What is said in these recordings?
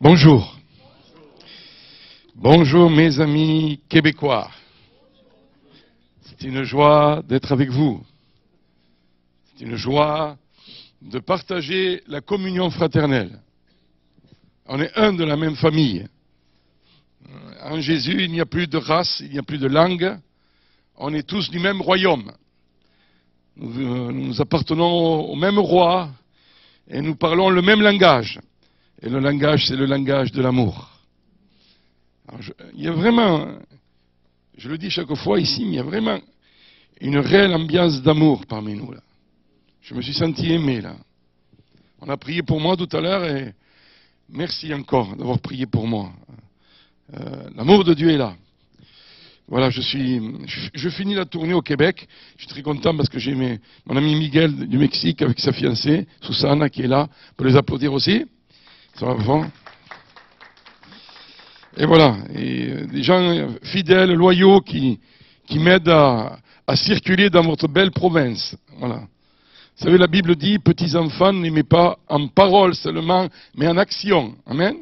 Bonjour. Bonjour mes amis québécois. C'est une joie d'être avec vous. C'est une joie de partager la communion fraternelle. On est un de la même famille. En Jésus, il n'y a plus de race, il n'y a plus de langue. On est tous du même royaume. Nous appartenons au même roi et nous parlons le même langage. Et le langage, c'est le langage de l'amour. Il y a vraiment, je le dis chaque fois ici, mais il y a vraiment une réelle ambiance d'amour parmi nous, là. Je me suis senti aimé, là. On a prié pour moi tout à l'heure et merci encore d'avoir prié pour moi. L'amour de Dieu est là. Voilà, je finis la tournée au Québec. Je suis très content parce que j'ai mon ami Miguel du Mexique avec sa fiancée, Susana, qui est là. On peut les applaudir aussi. Ça va fort. Et voilà, et des gens fidèles, loyaux, qui m'aident à circuler dans votre belle province. Voilà. Vous savez, la Bible dit, petits enfants, n'aimez pas en parole seulement, mais en action. Amen.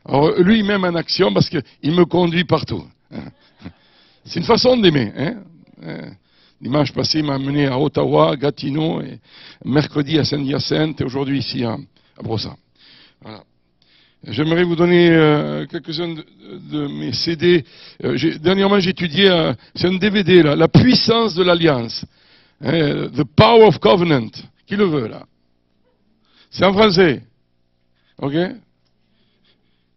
Alors, lui, il m'aime en action parce qu'il me conduit partout. C'est une façon d'aimer. Dimanche passé, il m'a amené à Ottawa, à Gatineau, et mercredi à Saint-Hyacinthe, et aujourd'hui ici à Brossard. Voilà. J'aimerais vous donner quelques-uns de mes CD. Dernièrement, j'ai étudié, c'est un DVD, là, La puissance de l'alliance. The Power of Covenant. Qui le veut, là? C'est en français. OK?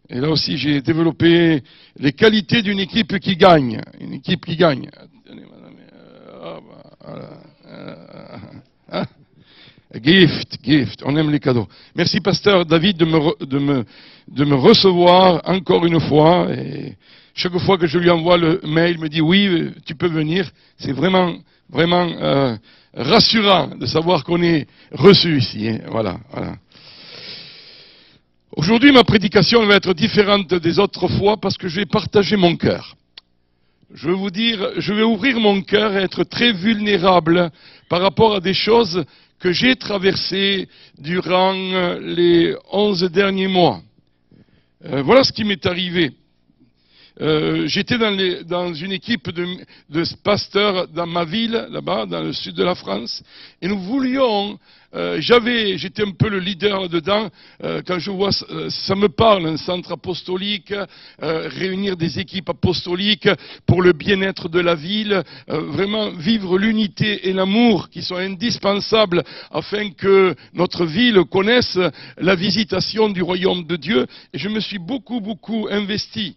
Et là aussi, j'ai développé les qualités d'une équipe qui gagne. Une équipe qui gagne. Gift. On aime les cadeaux. Merci, pasteur David, de me recevoir encore une fois. Et chaque fois que je lui envoie le mail, il me dit oui, tu peux venir. C'est vraiment rassurant de savoir qu'on est reçu ici. Hein. Voilà. Aujourd'hui, ma prédication va être différente des autres fois parce que je vais partager mon cœur. Je vais vous dire, je vais ouvrir mon cœur et être très vulnérable par rapport à des choses que j'ai traversées durant les 11 derniers mois. Voilà ce qui m'est arrivé. J'étais dans une équipe de pasteurs dans ma ville, là-bas, dans le sud de la France, et nous voulions, j'étais un peu le leader là-dedans, quand je vois, ça me parle, un centre apostolique, réunir des équipes apostoliques pour le bien-être de la ville, vraiment vivre l'unité et l'amour qui sont indispensables afin que notre ville connaisse la visitation du royaume de Dieu, et je me suis beaucoup investi.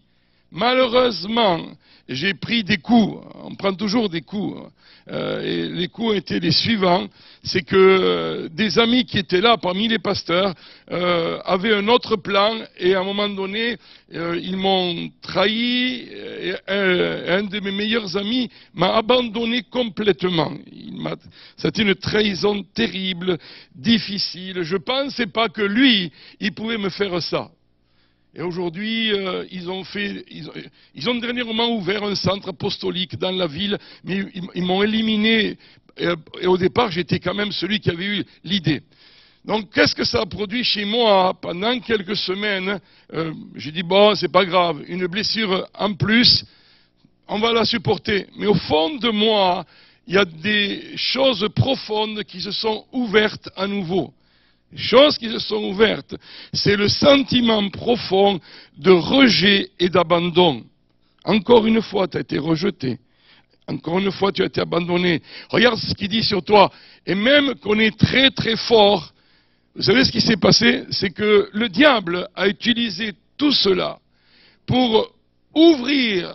Malheureusement, j'ai pris des coups. On prend toujours des coups. Et les coups étaient les suivants. C'est que des amis qui étaient là parmi les pasteurs avaient un autre plan et à un moment donné, ils m'ont trahi. Et un de mes meilleurs amis m'a abandonné complètement. C'était une trahison terrible, difficile. Je ne pensais pas que lui, il pouvait me faire ça. Et aujourd'hui, ils ont dernièrement ouvert un centre apostolique dans la ville, mais ils m'ont éliminé. Et au départ, j'étais quand même celui qui avait eu l'idée. Donc, qu'est-ce que ça a produit chez moi pendant quelques semaines? J'ai dit, bon, c'est pas grave, une blessure en plus, on va la supporter. Mais au fond de moi, il y a des choses profondes qui se sont ouvertes à nouveau. Les choses qui se sont ouvertes, c'est le sentiment profond de rejet et d'abandon. Encore une fois, tu as été rejeté. Encore une fois, tu as été abandonné. Regarde ce qu'il dit sur toi. Et même qu'on est très fort, vous savez ce qui s'est passé? C'est que le diable a utilisé tout cela pour ouvrir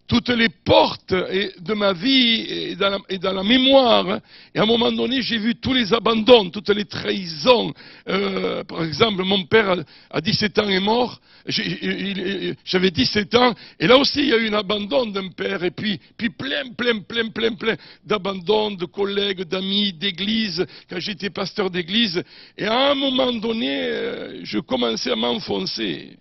toutes les portes de ma vie et dans la mémoire. Et à un moment donné, j'ai vu tous les abandons, toutes les trahisons. Par exemple, mon père à 17 ans est mort. J'avais 17 ans. Et là aussi, il y a eu un abandon d'un père. Et puis plein d'abandons, de collègues, d'amis, d'église, quand j'étais pasteur d'église. Et à un moment donné, je commençais à m'enfoncer.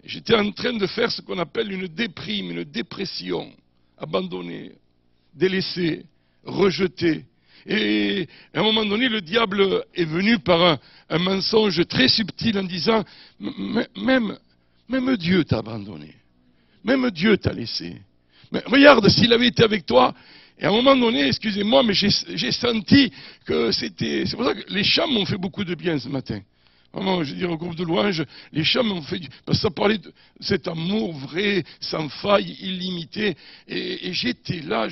J'étais en train de faire ce qu'on appelle une déprime, une dépression, abandonné, délaissé, rejeté. Et à un moment donné, le diable est venu par un mensonge très subtil en disant, même Dieu t'a abandonné. Même Dieu t'a laissé. Mais regarde, s'il avait été avec toi, et à un moment donné, excusez-moi, mais j'ai senti que c'était... C'est pour ça que les chants m'ont fait beaucoup de bien ce matin. Vraiment, je veux dire, au groupe de louanges, les chants m'ont fait... Parce que ça parlait de cet amour vrai, sans faille, illimité. Et j'étais là,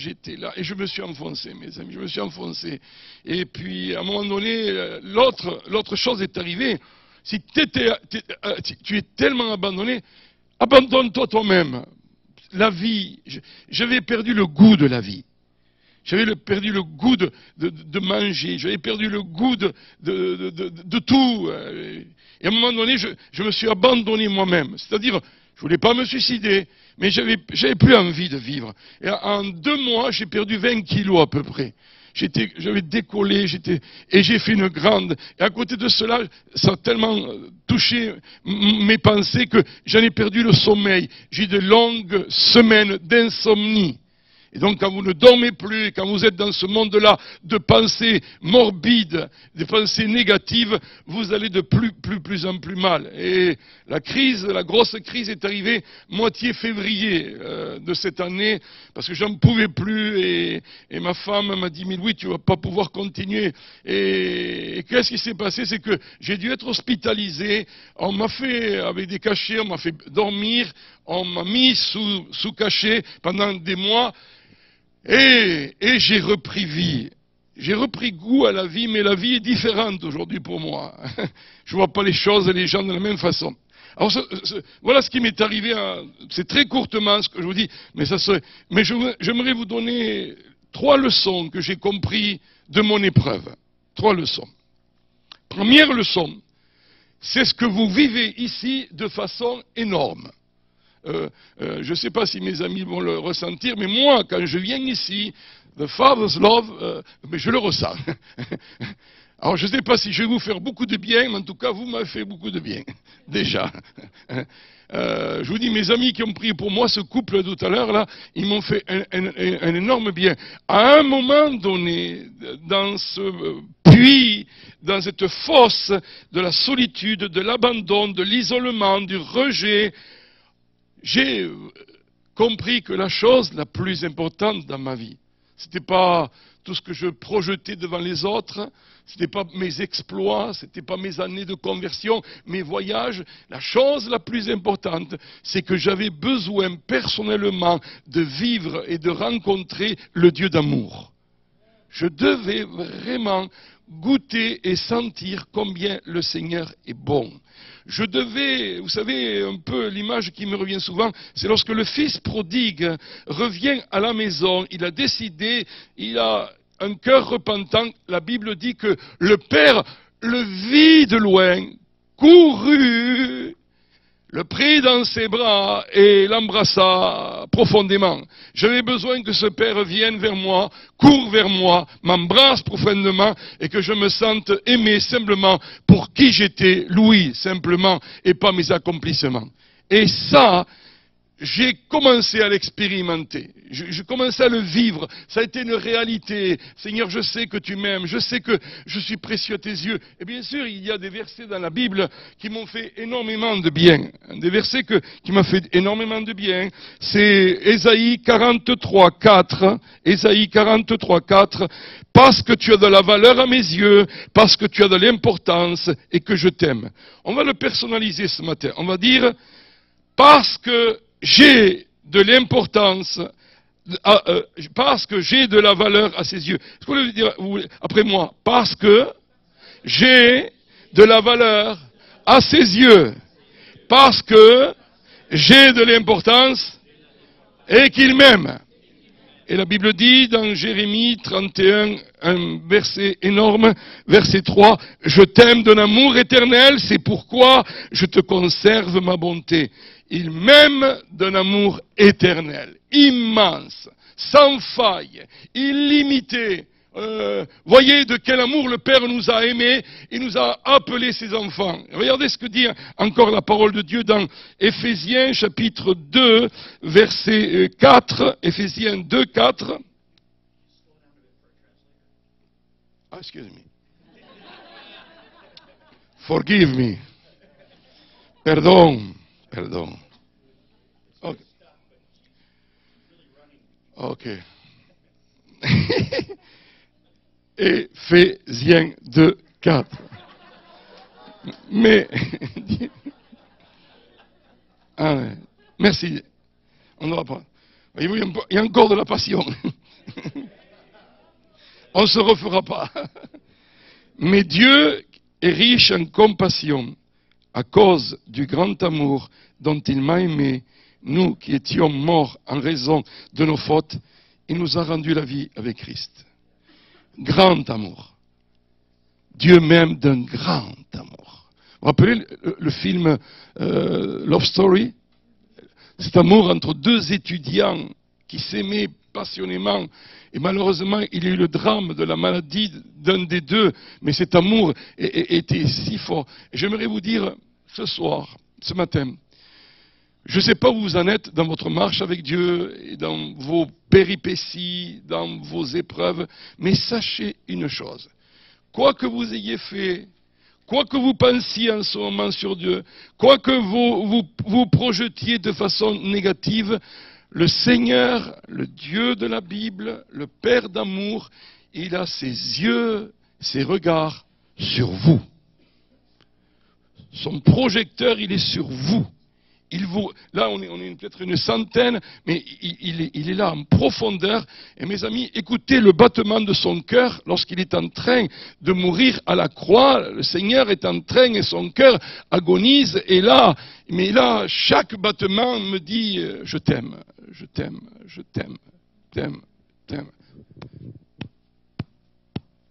et je me suis enfoncé, mes amis, je me suis enfoncé. Et puis, à un moment donné, l'autre chose est arrivée. Si tu es tellement abandonné, abandonne-toi toi-même. La vie, j'avais perdu le goût de la vie. J'avais perdu le goût de manger, j'avais perdu le goût de tout. Et à un moment donné, je me suis abandonné moi-même. C'est-à-dire, je voulais pas me suicider, mais j'avais plus envie de vivre. Et en 2 mois, j'ai perdu 20 kilos à peu près. J'avais décollé, et j'ai fait une grande. Et à côté de cela, ça a tellement touché mes pensées que j'en ai perdu le sommeil. J'ai eu de longues semaines d'insomnie. Et donc, quand vous ne dormez plus, quand vous êtes dans ce monde-là de pensées morbides, de pensées négatives, vous allez de plus en plus mal. Et la grosse crise est arrivée moitié février de cette année, parce que j'en pouvais plus, et ma femme m'a dit, mais Louis, tu vas pas pouvoir continuer. Et qu'est-ce qui s'est passé? C'est que j'ai dû être hospitalisé, on m'a fait, avec des cachets, on m'a fait dormir, on m'a mis sous cachet pendant des mois, et j'ai repris vie. J'ai repris goût à la vie, mais la vie est différente aujourd'hui pour moi. Je vois pas les choses et les gens de la même façon. Alors, voilà ce qui m'est arrivé. C'est très courtement ce que je vous dis, mais j'aimerais vous donner 3 leçons que j'ai compris de mon épreuve. 3 leçons. Première leçon, c'est ce que vous vivez ici de façon énorme. Je ne sais pas si mes amis vont le ressentir, mais moi, quand je viens ici, the Father's Love, mais je le ressens. Alors, je ne sais pas si je vais vous faire beaucoup de bien, mais en tout cas, vous m'avez fait beaucoup de bien, déjà. Je vous dis, mes amis qui ont prié pour moi, ce couple tout à l'heure, là, ils m'ont fait un énorme bien. À un moment donné, dans ce puits, dans cette fosse de la solitude, de l'abandon, de l'isolement, du rejet, j'ai compris que la chose la plus importante dans ma vie, ce n'était pas tout ce que je projetais devant les autres, ce n'était pas mes exploits, ce n'était pas mes années de conversion, mes voyages. La chose la plus importante, c'est que j'avais besoin personnellement de vivre et de rencontrer le Dieu d'amour. Je devais vraiment goûter et sentir combien le Seigneur est bon. Je devais, vous savez, un peu l'image qui me revient souvent, c'est lorsque le fils prodigue revient à la maison, il a décidé, il a un cœur repentant, la Bible dit que le père le vit de loin, courut, le prit dans ses bras et l'embrassa profondément. J'avais besoin que ce père vienne vers moi, court vers moi, m'embrasse profondément et que je me sente aimé simplement pour qui j'étais, Louis, simplement, et pas mes accomplissements. Et ça, j'ai commencé à l'expérimenter, je commençais à le vivre, ça a été une réalité. Seigneur, je sais que tu m'aimes, je sais que je suis précieux à tes yeux. Et bien sûr, il y a des versets dans la Bible qui m'ont fait énormément de bien. Des versets qui m'ont fait énormément de bien, c'est Ésaïe 43, 4. Ésaïe 43, 4. Parce que tu as de la valeur à mes yeux, parce que tu as de l'importance et que je t'aime. On va le personnaliser ce matin. On va dire, parce que j'ai de l'importance, parce que j'ai de la valeur à ses yeux. Est-ce que vous voulez dire après moi? Parce que j'ai de la valeur à ses yeux. Parce que j'ai de l'importance et qu'il m'aime. Et la Bible dit dans Jérémie 31, un verset énorme, verset 3, « Je t'aime d'un amour éternel, c'est pourquoi je te conserve ma bonté. » Il m'aime d'un amour éternel, immense, sans faille, illimité. Voyez de quel amour le Père nous a aimés, il nous a appelés ses enfants. Regardez ce que dit encore la parole de Dieu dans Éphésiens chapitre 2, verset 4, Éphésiens 2, 4. excuse me. Forgive me. Pardon. Pardon. Ok. Ok. Éphésiens 2, 4. Mais, ah ouais. Merci. On n'aura pas. Il y a encore de la passion. On ne se refera pas. Mais Dieu est riche en compassion à cause du grand amour dont il m'a aimé. Nous qui étions morts en raison de nos fautes, il nous a rendu la vie avec Christ. Grand amour. Dieu m'aime d'un grand amour. Vous vous rappelez le film Love Story? Cet amour entre deux étudiants qui s'aimaient passionnément. Et malheureusement, il y a eu le drame de la maladie d'un des deux. Mais cet amour était si fort. Et j'aimerais vous dire, ce soir, ce matin, je ne sais pas où vous en êtes dans votre marche avec Dieu, et dans vos péripéties, dans vos épreuves, mais sachez une chose. Quoi que vous ayez fait, quoi que vous pensiez en ce moment sur Dieu, quoi que vous projetiez de façon négative, le Seigneur, le Dieu de la Bible, le Père d'amour, il a ses yeux, ses regards sur vous. Son projecteur, il est sur vous. Là, on est peut-être une centaine, mais il est là en profondeur. Et mes amis, écoutez le battement de son cœur lorsqu'il est en train de mourir à la croix. Le Seigneur est en train et son cœur agonise. Mais là, chaque battement me dit, je t'aime, je t'aime, je t'aime, t'aime, t'aime.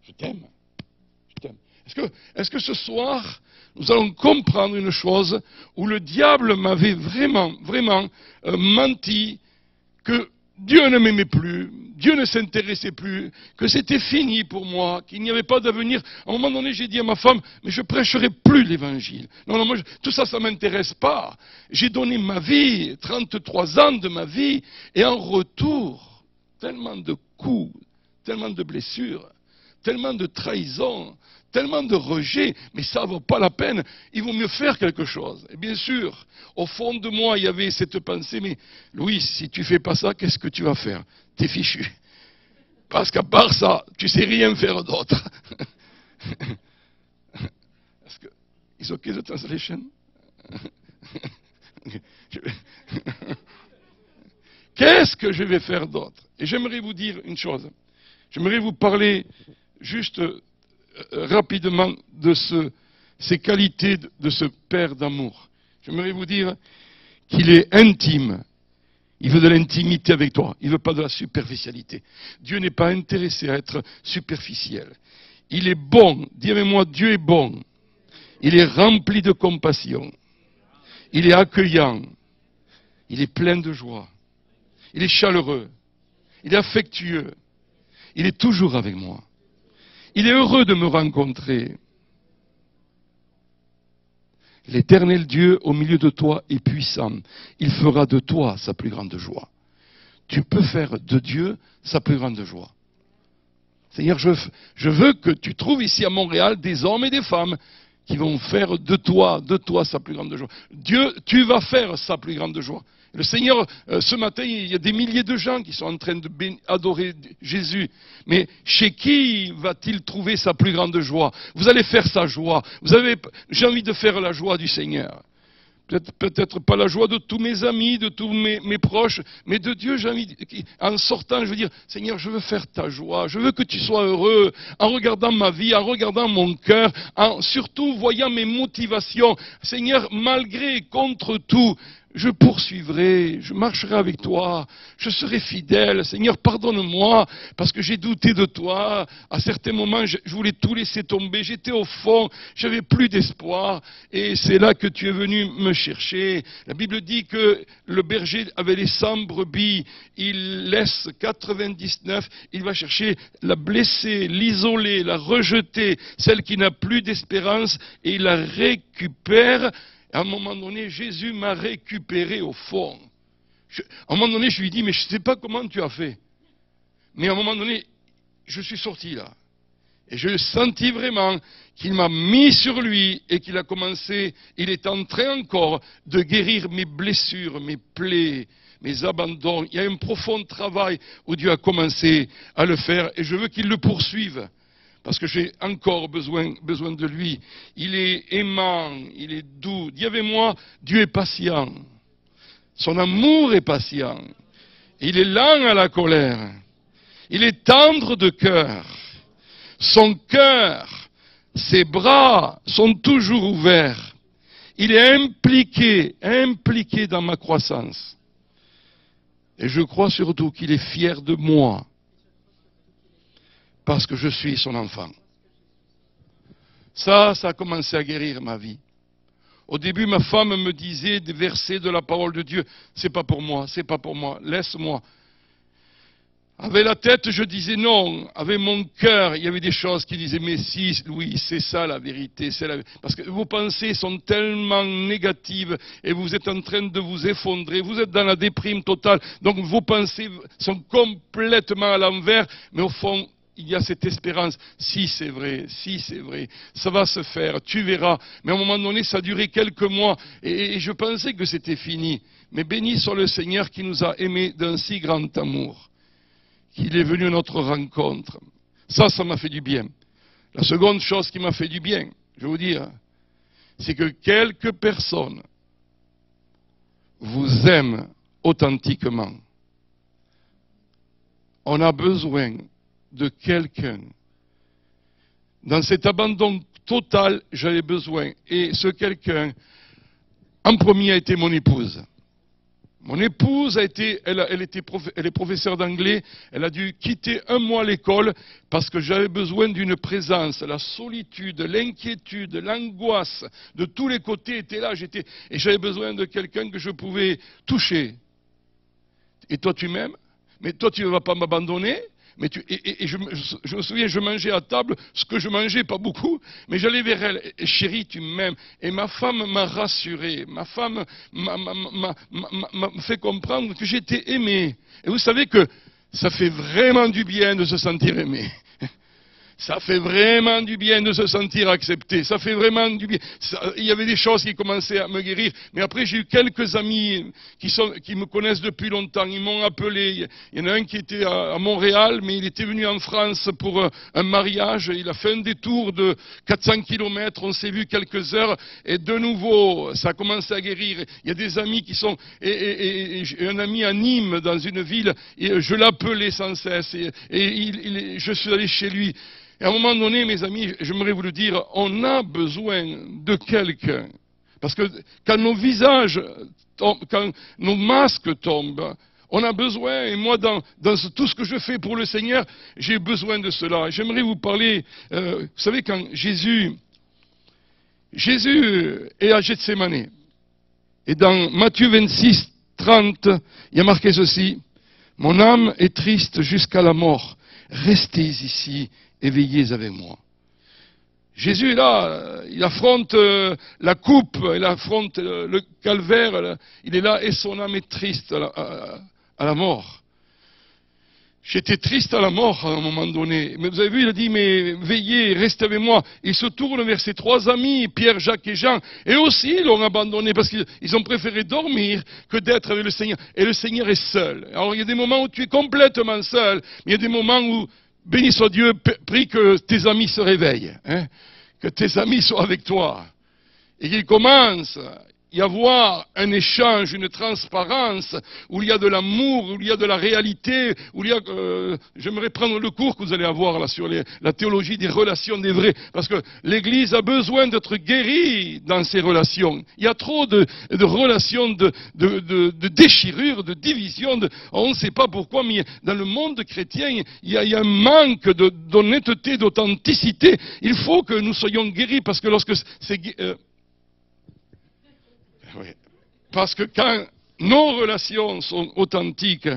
Je t'aime, je t'aime. Est-ce que ce soir, nous allons comprendre une chose où le diable m'avait vraiment menti, que Dieu ne m'aimait plus, Dieu ne s'intéressait plus, que c'était fini pour moi, qu'il n'y avait pas d'avenir. À un moment donné, j'ai dit à ma femme, mais je prêcherai plus l'évangile. Non, moi, tout ça, ça m'intéresse pas. J'ai donné ma vie, 33 ans de ma vie, et en retour, tellement de coups, tellement de blessures, tellement de trahisons, tellement de rejet, mais ça ne vaut pas la peine, il vaut mieux faire quelque chose. Et bien sûr, au fond de moi, il y avait cette pensée, mais Louis, si tu ne fais pas ça, qu'est-ce que tu vas faire? T'es fichu. Parce qu'à part ça, tu ne sais rien faire d'autre. Est-ce que, is okay the translation? Qu'est-ce que je vais faire d'autre? Et j'aimerais vous dire une chose. J'aimerais vous parler juste rapidement de ces qualités de ce Père d'amour. J'aimerais vous dire qu'il est intime. Il veut de l'intimité avec toi. Il ne veut pas de la superficialité. Dieu n'est pas intéressé à être superficiel. Il est bon. Dis avec moi, Dieu est bon. Il est rempli de compassion. Il est accueillant. Il est plein de joie. Il est chaleureux. Il est affectueux. Il est toujours avec moi. Il est heureux de me rencontrer. L'éternel Dieu au milieu de toi est puissant. Il fera de toi sa plus grande joie. Tu peux faire de Dieu sa plus grande joie. Seigneur, je veux que tu trouves ici à Montréal des hommes et des femmes qui vont faire de toi sa plus grande joie. Dieu, tu vas faire sa plus grande joie. Le Seigneur, ce matin, il y a des milliers de gens qui sont en train d'adorer Jésus. Mais chez qui va-t-il trouver sa plus grande joie? Vous allez faire sa joie. J'ai envie de faire la joie du Seigneur. Peut-être pas la joie de tous mes amis, de tous mes proches, mais de Dieu, j'ai envie, en sortant, je veux dire, Seigneur, je veux faire ta joie, je veux que tu sois heureux, en regardant ma vie, en regardant mon cœur, en surtout voyant mes motivations. Seigneur, malgré et contre tout, je poursuivrai, je marcherai avec toi, je serai fidèle. Seigneur, pardonne-moi, parce que j'ai douté de toi. À certains moments, je voulais tout laisser tomber. J'étais au fond, j'avais plus d'espoir. Et c'est là que tu es venu me chercher. La Bible dit que le berger avait les 100 brebis. Il laisse 99. Il va chercher la blessée, l'isolée, la rejetée, celle qui n'a plus d'espérance, et il la récupère. À un moment donné, Jésus m'a récupéré au fond. À un moment donné, je lui ai dit, mais je ne sais pas comment tu as fait. Mais à un moment donné, je suis sorti là. Et je sentis vraiment qu'il m'a mis sur lui et qu'il a commencé, il est en train encore de guérir mes blessures, mes plaies, mes abandons. Il y a un profond travail où Dieu a commencé à le faire et je veux qu'il le poursuive. Parce que j'ai encore besoin de lui. Il est aimant, il est doux. Dis avec moi, Dieu est patient. Son amour est patient. Il est lent à la colère. Il est tendre de cœur. Son cœur, ses bras sont toujours ouverts. Il est impliqué dans ma croissance. Et je crois surtout qu'il est fier de moi. Parce que je suis son enfant. Ça a commencé à guérir ma vie. Au début, ma femme me disait des versets de la parole de Dieu. C'est pas pour moi, laisse-moi. Avec la tête, je disais non. Avec mon cœur, il y avait des choses qui disaient, mais si, Louis, c'est ça la vérité. Parce que vos pensées sont tellement négatives et vous êtes en train de vous effondrer. Vous êtes dans la déprime totale. Donc vos pensées sont complètement à l'envers. Mais au fond, il y a cette espérance. Si c'est vrai, ça va se faire, tu verras. Mais à un moment donné, ça a duré quelques mois et je pensais que c'était fini. Mais béni soit le Seigneur qui nous a aimés d'un si grand amour, qu'il est venu à notre rencontre. Ça m'a fait du bien. La seconde chose qui m'a fait du bien, je vais vous dire, c'est que quelques personnes vous aiment authentiquement. On a besoin de quelqu'un. Dans cet abandon total, j'avais besoin. Et ce quelqu'un, en premier, a été mon épouse. Mon épouse elle est professeure d'anglais. Elle a dû quitter 1 mois l'école parce que j'avais besoin d'une présence. La solitude, l'inquiétude, l'angoisse de tous les côtés étaient là. Et j'avais besoin de quelqu'un que je pouvais toucher. Et toi, tu m'aimes? Mais toi, tu ne vas pas m'abandonner? Mais je me souviens, je mangeais à table, ce que je mangeais, pas beaucoup, mais j'allais vers elle. Et, chérie, tu m'aimes. Et ma femme m'a rassuré. Ma femme m'a fait comprendre que j'étais aimé. Et vous savez que ça fait vraiment du bien de se sentir aimé. Ça fait vraiment du bien de se sentir accepté. Ça fait vraiment du bien. Il y avait des choses qui commençaient à me guérir. Mais après, j'ai eu quelques amis qui me connaissent depuis longtemps. Ils m'ont appelé. Il y en a un qui était à Montréal, mais il était venu en France pour un mariage. Il a fait un détour de 400 kilomètres. On s'est vu quelques heures. Et de nouveau, ça a commencé à guérir. Il y a des amis qui sont... Et un ami à Nîmes, dans une ville, et je l'appelais sans cesse. Je suis allé chez lui. Et à un moment donné, mes amis, j'aimerais vous le dire, on a besoin de quelqu'un. Parce que quand nos visages tombent, quand nos masques tombent, on a besoin, et moi, dans tout ce que je fais pour le Seigneur, j'ai besoin de cela. J'aimerais vous parler, vous savez, quand Jésus est à Gethsémani, et dans Matthieu 26, 30, il y a marqué ceci, « Mon âme est triste jusqu'à la mort, restez ici, et veillez avec moi. » Jésus est là, il affronte la coupe, il affronte le calvaire, il est là et son âme est triste à la mort. J'étais triste à la mort à un moment donné. Mais vous avez vu, il a dit, mais veillez, restez avec moi. Il se tourne vers ses 3 amis, Pierre, Jacques et Jean. Et aussi, ils l'ont abandonné parce qu'ils ont préféré dormir que d'être avec le Seigneur. Et le Seigneur est seul. Alors il y a des moments où tu es complètement seul, mais il y a des moments où, béni soit Dieu, prie que tes amis se réveillent, hein, que tes amis soient avec toi, et qu'il commence y avoir un échange, une transparence, où il y a de l'amour, où il y a de la réalité, où il y a... j'aimerais prendre le cours que vous allez avoir là sur la théologie des relations des vrais, parce que l'Église a besoin d'être guérie dans ses relations. Il y a trop de relations de déchirures, de divisions, on ne sait pas pourquoi, mais dans le monde chrétien, il y a un manque d'honnêteté, d'authenticité. Il faut que nous soyons guéris, parce que lorsque c'est... Oui. Parce que quand nos relations sont authentiques,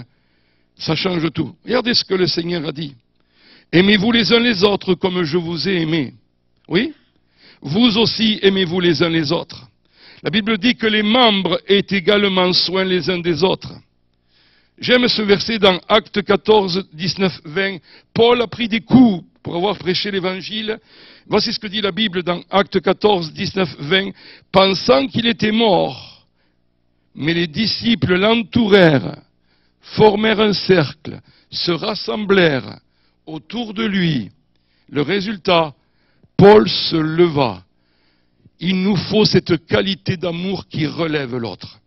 ça change tout. Regardez ce que le Seigneur a dit. Aimez-vous les uns les autres comme je vous ai aimé. Oui? Vous aussi aimez-vous les uns les autres. La Bible dit que les membres aient également soin les uns des autres. J'aime ce verset dans Actes 14, 19, 20. Paul a pris des coups pour avoir prêché l'évangile. Voici ce que dit la Bible dans Actes 14, 19, 20. Pensant qu'il était mort, mais les disciples l'entourèrent, formèrent un cercle, se rassemblèrent autour de lui. Le résultat, Paul se leva. Il nous faut cette qualité d'amour qui relève l'autre.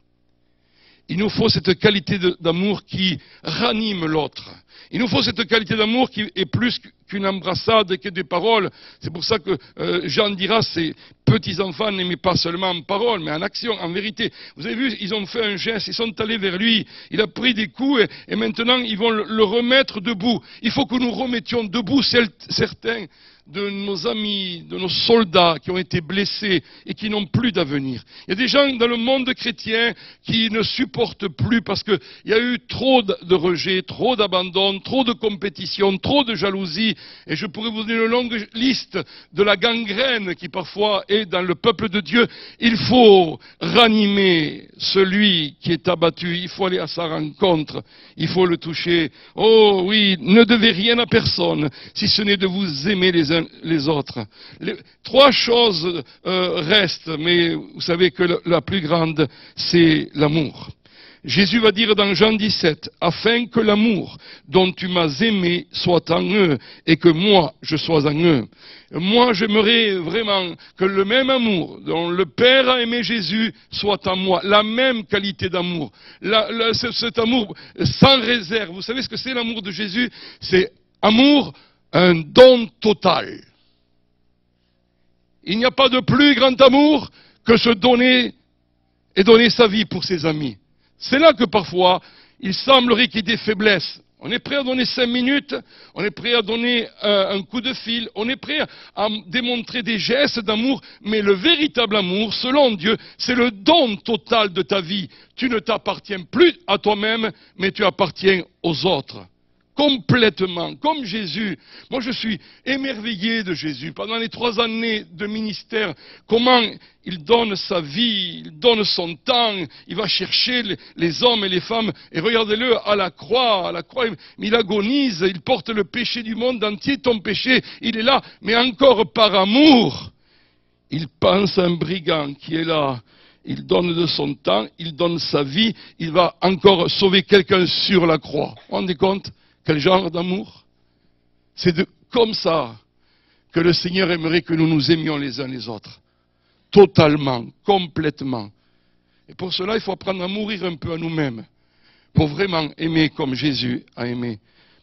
Il nous faut cette qualité d'amour qui ranime l'autre. Il nous faut cette qualité d'amour qui est plus qu'une embrassade, que des paroles. C'est pour ça que Jean dira, ces petits-enfants n'aimaient pas seulement en parole, mais en action, en vérité. Vous avez vu, ils ont fait un geste, ils sont allés vers lui, il a pris des coups et maintenant ils vont le remettre debout. Il faut que nous remettions debout certains de nos amis, de nos soldats qui ont été blessés et qui n'ont plus d'avenir. Il y a des gens dans le monde chrétien qui ne supportent plus parce qu'il y a eu trop de rejet, trop d'abandon, trop de compétition, trop de jalousie. Et je pourrais vous donner une longue liste de la gangrène qui parfois est dans le peuple de Dieu. Il faut ranimer celui qui est abattu. Il faut aller à sa rencontre. Il faut le toucher. Oh oui, ne devez rien à personne si ce n'est de vous aimer les uns les autres. Trois choses restent, mais vous savez que la plus grande, c'est l'amour. Jésus va dire dans Jean 17, « Afin que l'amour dont tu m'as aimé soit en eux et que moi, je sois en eux. » Moi, j'aimerais vraiment que le même amour dont le Père a aimé Jésus soit en moi. La même qualité d'amour. Cet amour sans réserve. Vous savez ce que c'est l'amour de Jésus? C'est amour, un don total. Il n'y a pas de plus grand amour que se donner et donner sa vie pour ses amis. C'est là que parfois, il semblerait qu'il y ait des faiblesses. On est prêt à donner 5 minutes, on est prêt à donner un coup de fil, on est prêt à démontrer des gestes d'amour, mais le véritable amour, selon Dieu, c'est le don total de ta vie. Tu ne t'appartiens plus à toi-même, mais tu appartiens aux autres. Complètement, comme Jésus. Moi, je suis émerveillé de Jésus. Pendant les 3 années de ministère, comment il donne sa vie, il donne son temps, il va chercher les hommes et les femmes, et regardez-le à la croix, il agonise, il porte le péché du monde entier, ton péché, il est là, mais encore par amour, il pense à un brigand qui est là, il donne de son temps, il donne sa vie, il va encore sauver quelqu'un sur la croix. Vous vous rendez compte? Quel genre d'amour? C'est comme ça que le Seigneur aimerait que nous nous aimions les uns les autres. Totalement, complètement. Et pour cela, il faut apprendre à mourir un peu à nous-mêmes. Pour vraiment aimer comme Jésus a aimé.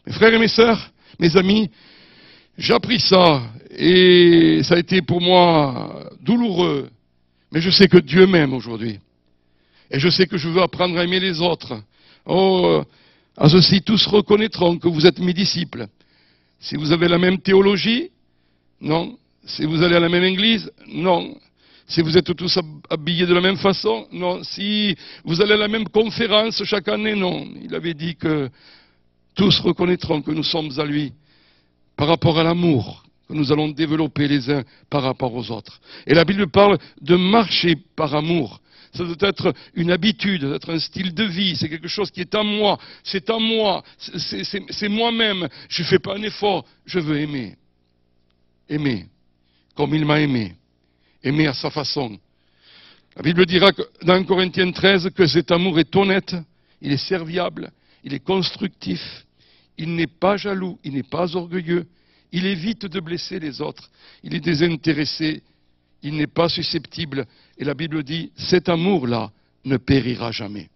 Mes frères et mes sœurs, mes amis, j'ai appris ça. Et ça a été pour moi douloureux. Mais je sais que Dieu m'aime aujourd'hui. Et je sais que je veux apprendre à aimer les autres. Oh, à ceci, tous reconnaîtront que vous êtes mes disciples. Si vous avez la même théologie, non. Si vous allez à la même église, non. Si vous êtes tous habillés de la même façon, non. Si vous allez à la même conférence chaque année, non. Il avait dit que tous reconnaîtront que nous sommes à lui par rapport à l'amour que nous allons développer les uns par rapport aux autres. Et la Bible parle de marcher par amour. Ça doit être une habitude, ça doit être un style de vie, c'est quelque chose qui est en moi, c'est moi-même. Je ne fais pas un effort, je veux aimer. Aimer, comme il m'a aimé. Aimer à sa façon. La Bible dira dans Corinthiens 13 que cet amour est honnête, il est serviable, il est constructif, il n'est pas jaloux, il n'est pas orgueilleux, il évite de blesser les autres, il est désintéressé, il n'est pas susceptible. Et la Bible dit, cet amour-là ne périra jamais.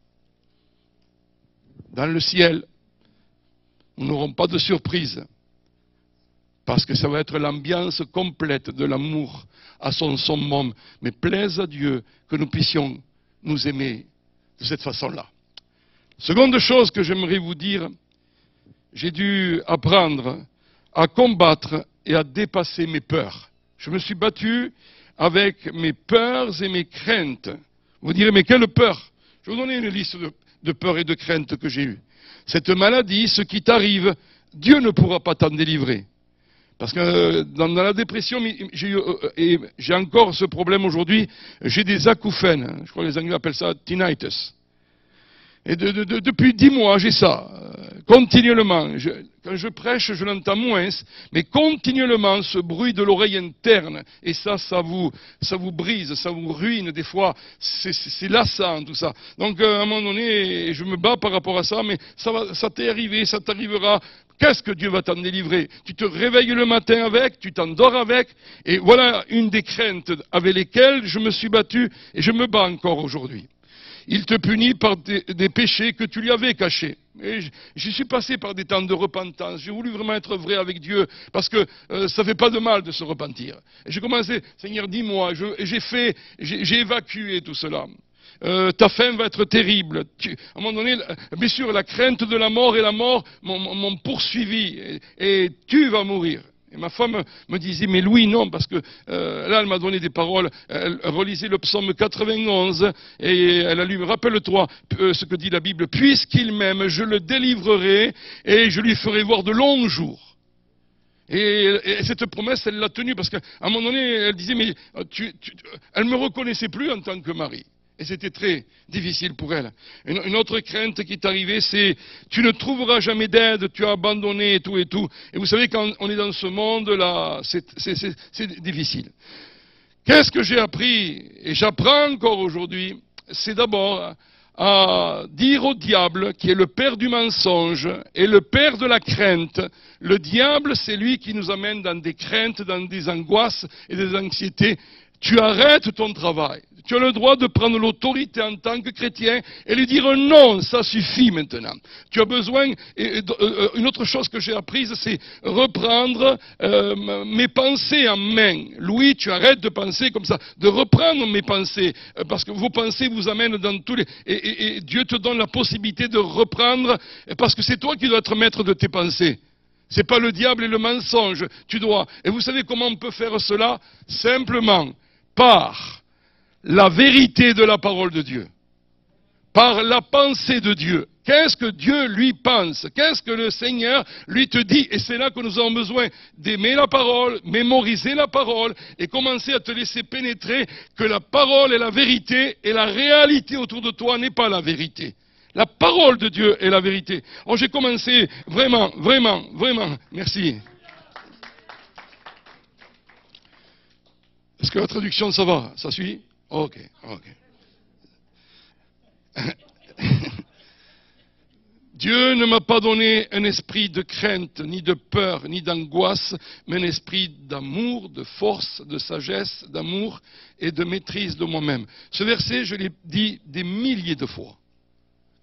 Dans le ciel, nous n'aurons pas de surprise, parce que ça va être l'ambiance complète de l'amour à son summum. Mais plaise à Dieu que nous puissions nous aimer de cette façon-là. Seconde chose que j'aimerais vous dire, j'ai dû apprendre à combattre et à dépasser mes peurs. Je me suis battu avec mes peurs et mes craintes. Vous direz, mais quelle peur? Je vais vous donner une liste de peurs et de craintes que j'ai eues. Cette maladie, ce qui t'arrive, Dieu ne pourra pas t'en délivrer. Parce que dans la dépression, j'ai encore ce problème aujourd'hui, j'ai des acouphènes. Je crois que les Anglais appellent ça tinnitus. Et depuis 10 mois, j'ai ça. Continuellement. Quand je prêche, je l'entends moins, mais continuellement, ce bruit de l'oreille interne, et ça vous brise, ça vous ruine, des fois, c'est lassant, tout ça. Donc, à un moment donné, je me bats par rapport à ça, mais ça t'est arrivé, ça t'arrivera. Qu'est-ce que Dieu va t'en délivrer? Tu te réveilles le matin avec, tu t'endors avec, et voilà une des craintes avec lesquelles je me suis battu, et je me bats encore aujourd'hui. Il te punit par des péchés que tu lui avais cachés. Et je suis passé par des temps de repentance. J'ai voulu vraiment être vrai avec Dieu, parce que ça fait pas de mal de se repentir. Et j'ai commencé, Seigneur, dis-moi, j'ai évacué tout cela. Ta fin va être terrible. À un moment donné, bien sûr, la crainte de la mort et la mort m'ont poursuivi. Et tu vas mourir. Et ma femme me disait, mais Louis, non, parce que là, elle m'a donné des paroles. Elle relisait le psaume 91 et elle a lu, rappelle-toi ce que dit la Bible, puisqu'il m'aime, je le délivrerai et je lui ferai voir de longs jours. Et cette promesse, elle l'a tenue, parce qu'à un moment donné, elle disait, mais elle ne me reconnaissait plus en tant que mari. Et c'était très difficile pour elle. Une autre crainte qui est arrivée, c'est tu ne trouveras jamais d'aide, tu as abandonné et tout et tout. Et vous savez, quand on est dans ce monde-là, c'est difficile. Qu'est-ce que j'ai appris, et j'apprends encore aujourd'hui, c'est d'abord à dire au diable, qui est le père du mensonge et le père de la crainte. Le diable, c'est lui qui nous amène dans des craintes, dans des angoisses et des anxiétés. Tu arrêtes ton travail. Tu as le droit de prendre l'autorité en tant que chrétien et lui dire non, ça suffit maintenant. Tu as besoin, une autre chose que j'ai apprise, c'est reprendre mes pensées en main. Louis, tu arrêtes de penser comme ça, de reprendre mes pensées, parce que vos pensées vous amènent dans tous les... Et Dieu te donne la possibilité de reprendre, parce que c'est toi qui dois être maître de tes pensées. C'est pas le diable et le mensonge, tu dois. Et vous savez comment on peut faire cela? Simplement, par la vérité de la parole de Dieu, par la pensée de Dieu. Qu'est-ce que Dieu lui pense? Qu'est-ce que le Seigneur lui te dit? Et c'est là que nous avons besoin d'aimer la parole, mémoriser la parole et commencer à te laisser pénétrer que la parole est la vérité et la réalité autour de toi n'est pas la vérité. La parole de Dieu est la vérité. Oh, j'ai commencé vraiment, merci. Est-ce que la traduction, ça va? Ça suit? Ok. Dieu ne m'a pas donné un esprit de crainte, ni de peur, ni d'angoisse, mais un esprit d'amour, de force, de sagesse, d'amour et de maîtrise de moi-même. Ce verset, je l'ai dit des milliers de fois.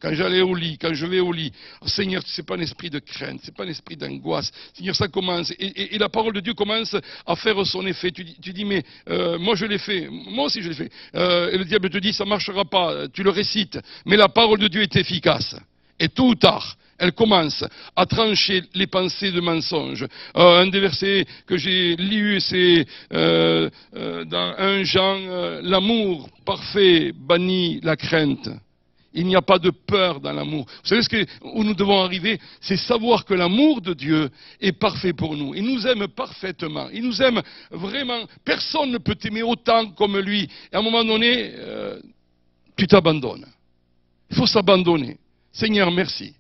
Quand j'allais au lit, quand je vais au lit, oh, Seigneur, c'est pas un esprit de crainte, c'est pas un esprit d'angoisse. Seigneur, ça commence, et la parole de Dieu commence à faire son effet. Tu dis, mais moi je l'ai fait, moi aussi je l'ai fait. Et le diable te dit, ça marchera pas, tu le récites. Mais la parole de Dieu est efficace. Et tôt ou tard, elle commence à trancher les pensées de mensonges. Un des versets que j'ai lu, c'est dans 1 Jean, l'amour parfait bannit la crainte. Il n'y a pas de peur dans l'amour. Vous savez où nous devons arriver? C'est savoir que l'amour de Dieu est parfait pour nous. Il nous aime parfaitement. Il nous aime vraiment. Personne ne peut t'aimer autant comme lui. Et à un moment donné, tu t'abandonnes. Il faut s'abandonner. Seigneur, merci.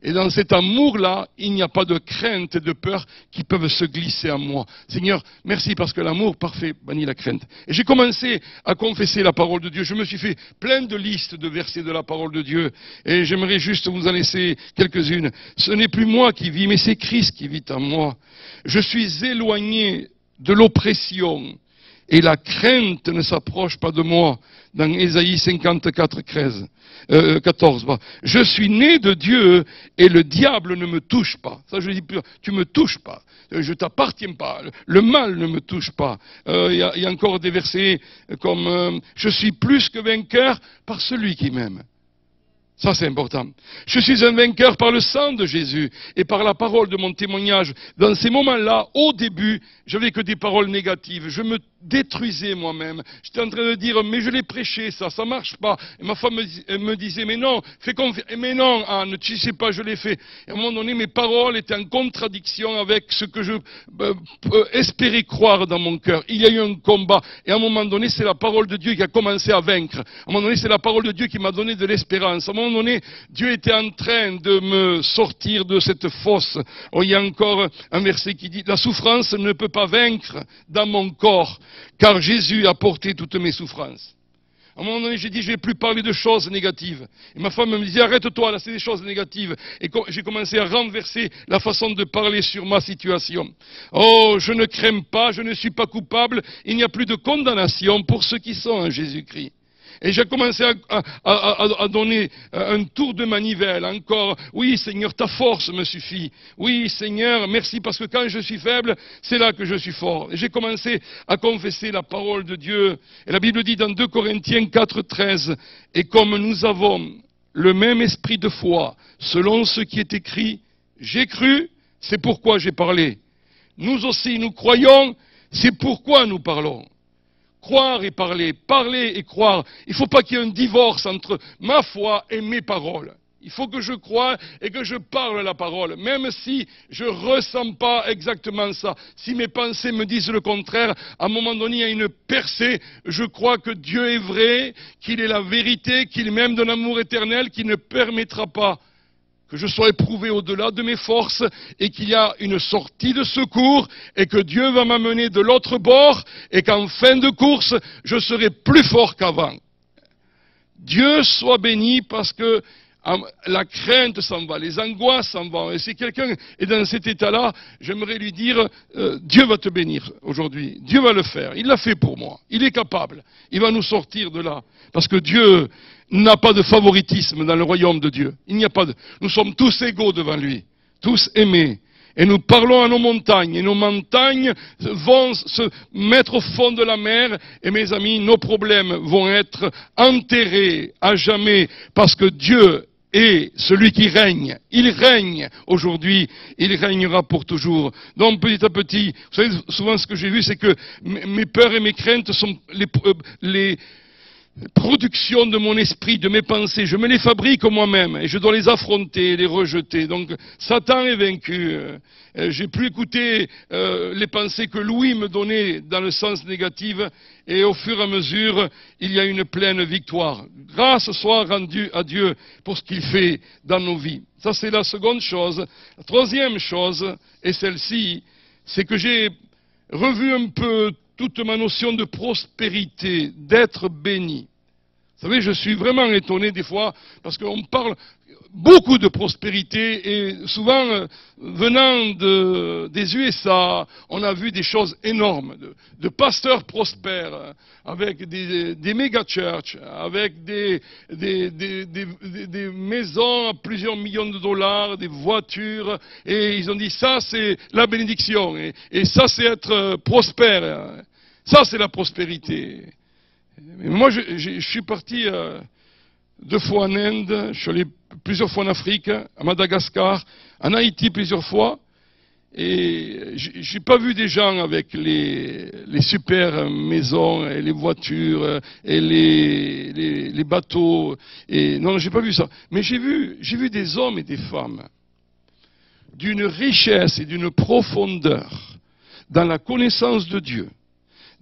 Et dans cet amour-là, il n'y a pas de crainte et de peur qui peuvent se glisser en moi. Seigneur, merci parce que l'amour parfait bannit la crainte. Et j'ai commencé à confesser la parole de Dieu. Je me suis fait plein de listes de versets de la parole de Dieu. Et j'aimerais juste vous en laisser quelques-unes. Ce n'est plus moi qui vis, mais c'est Christ qui vit en moi. Je suis éloigné de l'oppression. Et la crainte ne s'approche pas de moi. Dans Ésaïe 54, 14. Je suis né de Dieu et le diable ne me touche pas. Ça je dis plus, tu me touches pas. Je t'appartiens pas. Le mal ne me touche pas. Il y a encore des versets comme je suis plus que vainqueur par celui qui m'aime. Ça, c'est important. Je suis un vainqueur par le sang de Jésus et par la parole de mon témoignage. Dans ces moments-là, au début, j'avais que des paroles négatives. Je me détruisais moi-même. J'étais en train de dire, mais je l'ai prêché, ça marche pas. Et ma femme me disait, mais non, fais confiance. Mais non, Anne, tu sais pas, je l'ai fait. Et à un moment donné, mes paroles étaient en contradiction avec ce que je espérais croire dans mon cœur. Il y a eu un combat. Et à un moment donné, c'est la parole de Dieu qui a commencé à vaincre. À un moment donné, c'est la parole de Dieu qui m'a donné de l'espérance. À un moment donné, Dieu était en train de me sortir de cette fosse. Oh, il y a encore un verset qui dit, la souffrance ne peut pas vaincre dans mon corps, car Jésus a porté toutes mes souffrances. À un moment donné, j'ai dit, je ne vais plus parler de choses négatives. Et ma femme me disait, arrête-toi, là, c'est des choses négatives. Et j'ai commencé à renverser la façon de parler sur ma situation. Oh, je ne crains pas, je ne suis pas coupable, il n'y a plus de condamnation pour ceux qui sont en Jésus-Christ. Et j'ai commencé à donner un tour de manivelle encore. Oui, Seigneur, ta force me suffit. Oui, Seigneur, merci parce que quand je suis faible, c'est là que je suis fort. Et j'ai commencé à confesser la parole de Dieu. Et la Bible dit dans 2 Corinthiens 4,13, « Et comme nous avons le même esprit de foi, selon ce qui est écrit, j'ai cru, c'est pourquoi j'ai parlé. Nous aussi, nous croyons, c'est pourquoi nous parlons. » Croire et parler, parler et croire. Il ne faut pas qu'il y ait un divorce entre ma foi et mes paroles. Il faut que je croie et que je parle la parole, même si je ne ressens pas exactement ça. Si mes pensées me disent le contraire, à un moment donné, il y a une percée. Je crois que Dieu est vrai, qu'il est la vérité, qu'il m'aime d'un amour éternel, qui ne permettra pas que je sois éprouvé au-delà de mes forces et qu'il y a une sortie de secours et que Dieu va m'amener de l'autre bord et qu'en fin de course, je serai plus fort qu'avant. Dieu soit béni parce que la crainte s'en va, les angoisses s'en vont. Et si quelqu'un est dans cet état-là, j'aimerais lui dire, Dieu va te bénir aujourd'hui. Dieu va le faire. Il l'a fait pour moi. Il est capable. Il va nous sortir de là. Parce que Dieu n'a pas de favoritisme dans le royaume de Dieu. Il n'y a pas de... Nous sommes tous égaux devant lui. Tous aimés. Et nous parlons à nos montagnes. Et nos montagnes vont se mettre au fond de la mer. Et mes amis, nos problèmes vont être enterrés à jamais. Parce que Dieu est celui qui règne. Il règne aujourd'hui, il régnera pour toujours. Donc petit à petit, vous savez, souvent ce que j'ai vu, c'est que mes peurs et mes craintes sont les productions de mon esprit, de mes pensées. Je me les fabrique moi-même et je dois les affronter, les rejeter. Donc Satan est vaincu. J'ai plus écouté les pensées que Louis me donnait dans le sens négatif et au fur et à mesure, il y a une pleine victoire. Grâce soit rendue à Dieu pour ce qu'il fait dans nos vies. Ça, c'est la seconde chose. La troisième chose, et celle-ci, c'est que j'ai revu un peu toute ma notion de prospérité, d'être béni. Vous savez, je suis vraiment étonné des fois, parce qu'on parle beaucoup de prospérité, et souvent, venant des USA, on a vu des choses énormes, de pasteurs prospères, avec des méga-churches, avec des maisons à plusieurs millions de dollars, des voitures, et ils ont dit, ça c'est la bénédiction, et ça c'est être prospère. Ça, c'est la prospérité. Mais moi, je suis parti 2 fois en Inde, je suis allé plusieurs fois en Afrique, à Madagascar, en Haïti plusieurs fois, et j'ai pas vu des gens avec les super maisons et les voitures et les bateaux. Et non, j'ai pas vu ça. Mais j'ai vu des hommes et des femmes d'une richesse et d'une profondeur dans la connaissance de Dieu.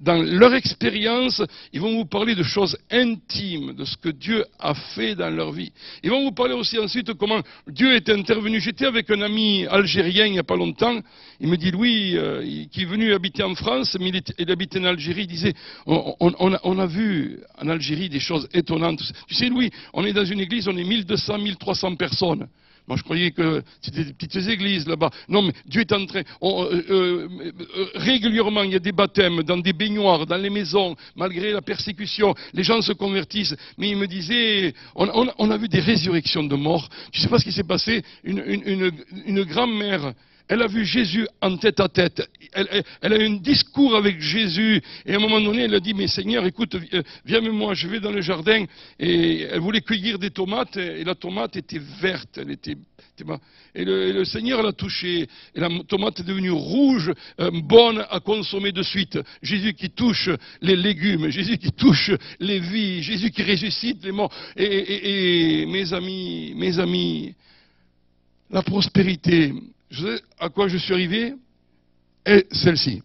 Dans leur expérience, ils vont vous parler de choses intimes, de ce que Dieu a fait dans leur vie. Ils vont vous parler aussi ensuite comment Dieu est intervenu. J'étais avec un ami algérien il n'y a pas longtemps. Il me dit, Louis, qui est venu habiter en France, mais il habitait en Algérie. Il disait, on a vu en Algérie des choses étonnantes. Tu sais, Louis, on est dans une église, on est 1200, 1300 personnes. Moi, je croyais que c'était des petites églises là-bas. Non, mais Dieu est en train... régulièrement, il y a des baptêmes dans des baignoires, dans les maisons, malgré la persécution. Les gens se convertissent. Mais il me disait, on a vu des résurrections de morts. Tu sais pas ce qui s'est passé? Une grand-mère, elle a vu Jésus en tête à tête. Elle a eu un discours avec Jésus. Et à un moment donné, elle a dit, mais Seigneur, écoute, viens avec moi, je vais dans le jardin. Et elle voulait cueillir des tomates. Et la tomate était verte. Et le Seigneur l'a touchée. Et la tomate est devenue rouge, bonne à consommer de suite. Jésus qui touche les légumes. Jésus qui touche les vies. Jésus qui ressuscite les morts. Et mes amis, la prospérité... Je sais à quoi je suis arrivé, est celle-ci.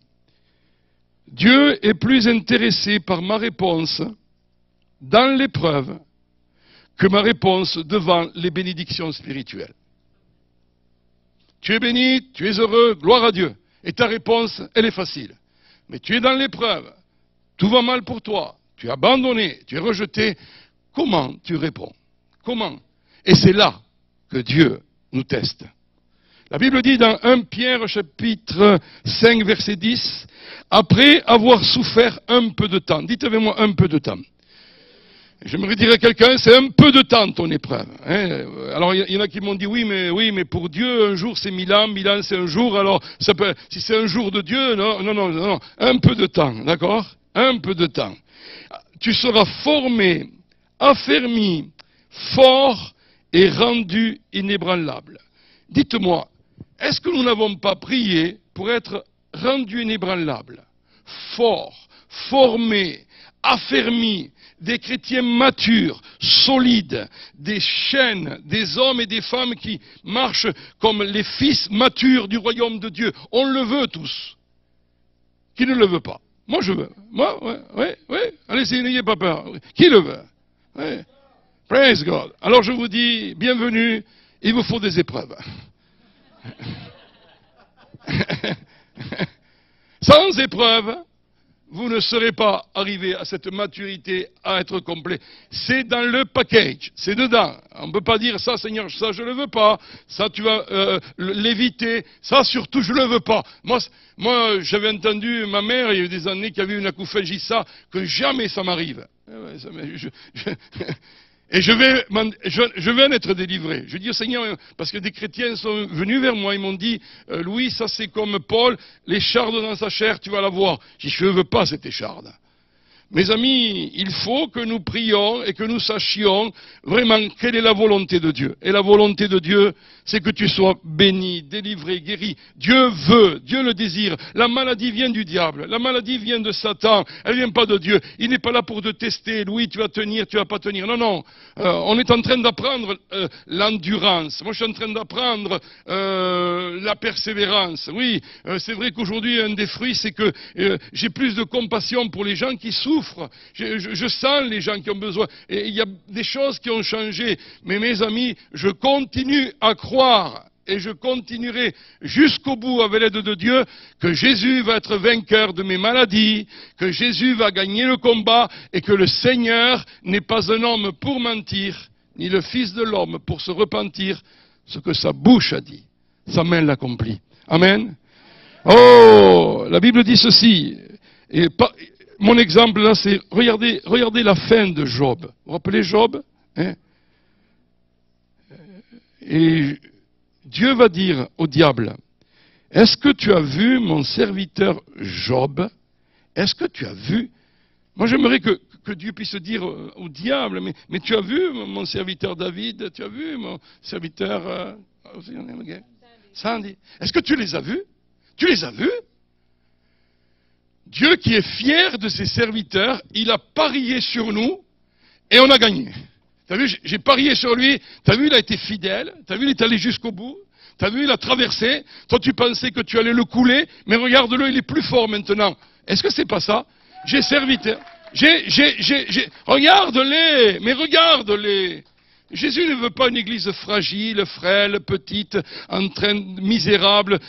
Dieu est plus intéressé par ma réponse dans l'épreuve que ma réponse devant les bénédictions spirituelles. Tu es béni, tu es heureux, gloire à Dieu. Et ta réponse, elle est facile. Mais tu es dans l'épreuve, tout va mal pour toi, tu es abandonné, tu es rejeté. Comment tu réponds? Comment? Et c'est là que Dieu nous teste. La Bible dit dans 1 Pierre chapitre 5 verset 10, après avoir souffert un peu de temps, dites avec moi un peu de temps. J'aimerais dire à quelqu'un, c'est un peu de temps ton épreuve. Hein. Alors il y en a qui m'ont dit, oui, mais pour Dieu, un jour c'est 1000 ans, 1000 ans c'est un jour, alors ça peut, si c'est un jour de Dieu, non, un peu de temps, d'accord? Un peu de temps. Tu seras formé, affermi, fort et rendu inébranlable. Dites-moi, est-ce que nous n'avons pas prié pour être rendu inébranlable, fort, formé, affermi, des chrétiens matures, solides, des chaînes, des hommes et des femmes qui marchent comme les fils matures du royaume de Dieu? On le veut tous. Qui ne le veut pas? Moi je veux. Moi, ouais. Allez-y, n'ayez pas peur. Qui le veut? Ouais. Praise God. Alors je vous dis, bienvenue, il vous faut des épreuves. Sans épreuve, vous ne serez pas arrivé à cette maturité, à être complet. C'est dans le package, c'est dedans. On ne peut pas dire ça, Seigneur, ça je ne le veux pas, ça tu vas l'éviter, ça surtout je ne le veux pas. Moi j'avais entendu ma mère, il y a eu des années, qui avait une acouphène, j'ai dit ça, que jamais ça m'arrive. Et je vais en être délivré. Je dis au Seigneur, parce que des chrétiens sont venus vers moi, ils m'ont dit, Louis, ça c'est comme Paul, l'écharde dans sa chair, tu vas la voir. J'ai dit, je ne veux pas cette écharde. Mes amis, il faut que nous prions et que nous sachions vraiment quelle est la volonté de Dieu. Et la volonté de Dieu, c'est que tu sois béni, délivré, guéri. Dieu veut, Dieu le désire. La maladie vient du diable, la maladie vient de Satan, elle vient pas de Dieu. Il n'est pas là pour te tester, Louis, tu vas tenir, tu vas pas tenir. Non. On est en train d'apprendre l'endurance. Moi, je suis en train d'apprendre la persévérance. Oui, c'est vrai qu'aujourd'hui, un des fruits, c'est que j'ai plus de compassion pour les gens qui souffrent. Je sens les gens qui ont besoin. Et il y a des choses qui ont changé. Mais mes amis, je continue à croire et je continuerai jusqu'au bout avec l'aide de Dieu que Jésus va être vainqueur de mes maladies, que Jésus va gagner le combat et que le Seigneur n'est pas un homme pour mentir, ni le Fils de l'homme pour se repentir. Ce que sa bouche a dit, sa main l'accomplit. Amen. Oh, la Bible dit ceci. Et mon exemple là, c'est regardez la fin de Job. Vous vous rappelez Job, hein? Et Dieu va dire au diable, est-ce que tu as vu mon serviteur Job? Est-ce que tu as vu? Moi j'aimerais que Dieu puisse dire au diable, mais tu as vu mon serviteur David? Tu as vu mon serviteur Sandy? Est-ce que tu les as vus? Tu les as vus? Dieu qui est fier de ses serviteurs, il a parié sur nous et on a gagné. T'as vu, j'ai parié sur lui, t'as vu, il a été fidèle, t'as vu, il est allé jusqu'au bout, t'as vu, il a traversé, toi tu pensais que tu allais le couler, mais regarde-le, il est plus fort maintenant. Est-ce que c'est pas ça? J'ai serviteur, regarde-les, mais regarde-les. Jésus ne veut pas une église fragile, frêle, petite, misérable,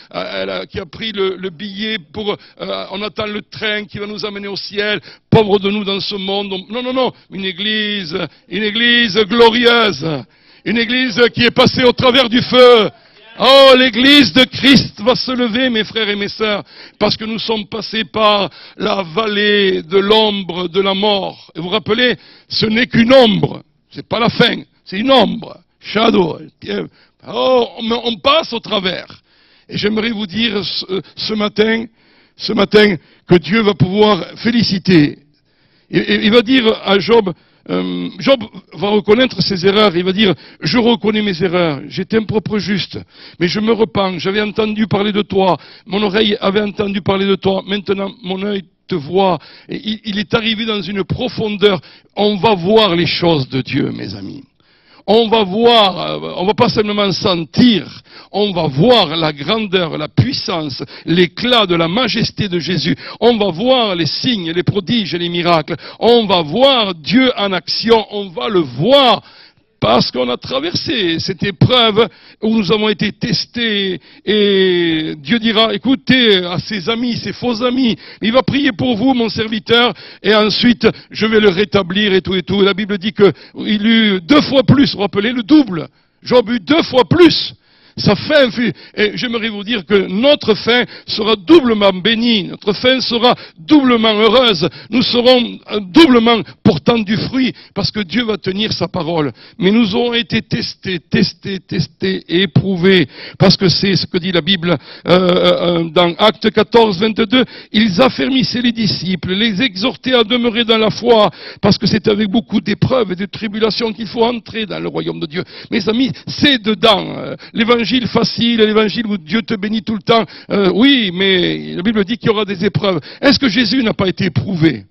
qui a pris le billet pour... on attend le train qui va nous amener au ciel, pauvre de nous dans ce monde. Non, une église glorieuse, une église qui est passée au travers du feu. Oh, l'église de Christ va se lever, mes frères et mes sœurs, parce que nous sommes passés par la vallée de l'ombre de la mort. Et vous vous rappelez, ce n'est qu'une ombre, c'est pas la fin. C'est une ombre, shadow. Oh, on passe au travers. Et j'aimerais vous dire ce matin que Dieu va pouvoir féliciter. Il va dire à Job, Job va reconnaître ses erreurs. Il va dire, je reconnais mes erreurs. J'étais un propre juste, mais je me repens. J'avais entendu parler de toi. Mon oreille avait entendu parler de toi. Maintenant, mon œil te voit. Et il est arrivé dans une profondeur. On va voir les choses de Dieu, mes amis. On va voir, on va pas seulement sentir, on va voir la grandeur, la puissance, l'éclat de la majesté de Jésus. On va voir les signes, les prodiges et les miracles. On va voir Dieu en action, on va le voir parce qu'on a traversé cette épreuve où nous avons été testés, et Dieu dira, écoutez à ses amis, ses faux amis, il va prier pour vous, mon serviteur, et ensuite je vais le rétablir et tout et tout. La Bible dit qu'il eut 2 fois plus, vous vous rappelez, le double. Job eut 2 fois plus. Sa fin fut, et j'aimerais vous dire que notre fin sera doublement bénie, notre fin sera doublement heureuse, nous serons doublement portant du fruit, parce que Dieu va tenir sa parole. Mais nous aurons été testés et éprouvés, parce que c'est ce que dit la Bible dans Actes 14, 22, ils affermissaient les disciples, les exhortaient à demeurer dans la foi, parce que c'est avec beaucoup d'épreuves et de tribulations qu'il faut entrer dans le royaume de Dieu. Mes amis, c'est dedans, l'évangile facile, l'évangile où Dieu te bénit tout le temps, oui, mais la Bible dit qu'il y aura des épreuves. Est-ce que Jésus n'a pas été éprouvé?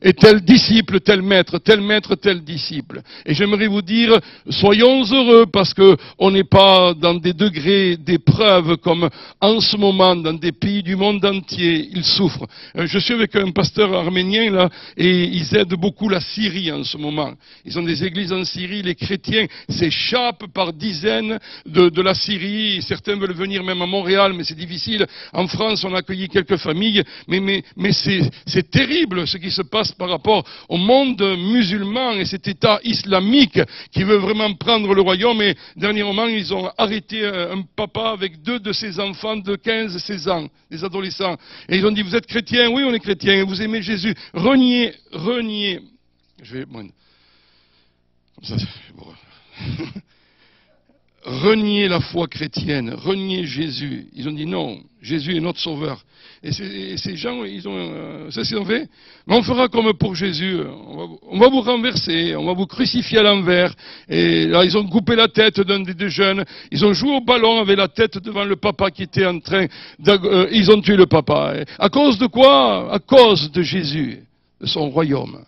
Et tel disciple, tel maître, tel disciple. Et j'aimerais vous dire, soyons heureux parce que on n'est pas dans des degrés d'épreuve comme en ce moment dans des pays du monde entier, ils souffrent. Je suis avec un pasteur arménien là, et ils aident beaucoup la Syrie en ce moment. Ils ont des églises en Syrie, les chrétiens s'échappent par dizaines de la Syrie. Certains veulent venir même à Montréal, mais c'est difficile. En France, on a accueilli quelques familles, mais c'est terrible ce qui se passe par rapport au monde musulman et cet État islamique qui veut vraiment prendre le royaume. Et dernièrement, ils ont arrêté un papa avec 2 de ses enfants de 15-16 ans, des adolescents. Et ils ont dit, vous êtes chrétien? Oui, on est chrétien. Vous aimez Jésus? Reniez. Je vais... Bon, comme ça, bon. Renier la foi chrétienne, renier Jésus. Ils ont dit non, Jésus est notre sauveur. Et ces gens, c'est ce qu'ils ont fait. Mais on fera comme pour Jésus. On va vous renverser, on va vous crucifier à l'envers. Et là, ils ont coupé la tête d'un des 2 jeunes. Ils ont joué au ballon avec la tête devant le papa qui était en train ils ont tué le papa. Et à cause de quoi? À cause de Jésus, de son royaume.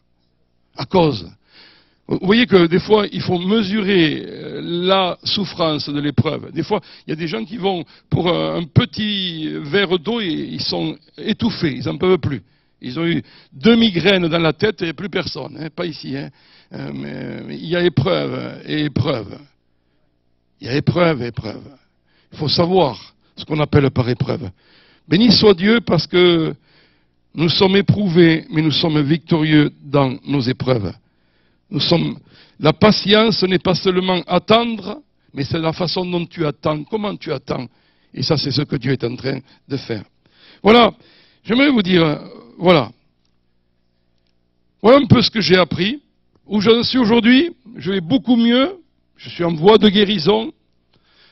À cause. Vous voyez que des fois, il faut mesurer la souffrance de l'épreuve. Des fois, il y a des gens qui vont pour un petit verre d'eau et ils sont étouffés, ils n'en peuvent plus. Ils ont eu 2 migraines dans la tête et il n'y a plus personne, hein, pas ici. Hein. Mais il y a épreuve et épreuve. Il y a épreuve et épreuve. Il faut savoir ce qu'on appelle par épreuve. Béni soit Dieu parce que nous sommes éprouvés, mais nous sommes victorieux dans nos épreuves. La patience n'est pas seulement attendre, mais c'est la façon dont tu attends, comment tu attends. Et ça, c'est ce que Dieu est en train de faire. Voilà, j'aimerais vous dire, voilà un peu ce que j'ai appris. Où j'en suis aujourd'hui, je vais beaucoup mieux, je suis en voie de guérison.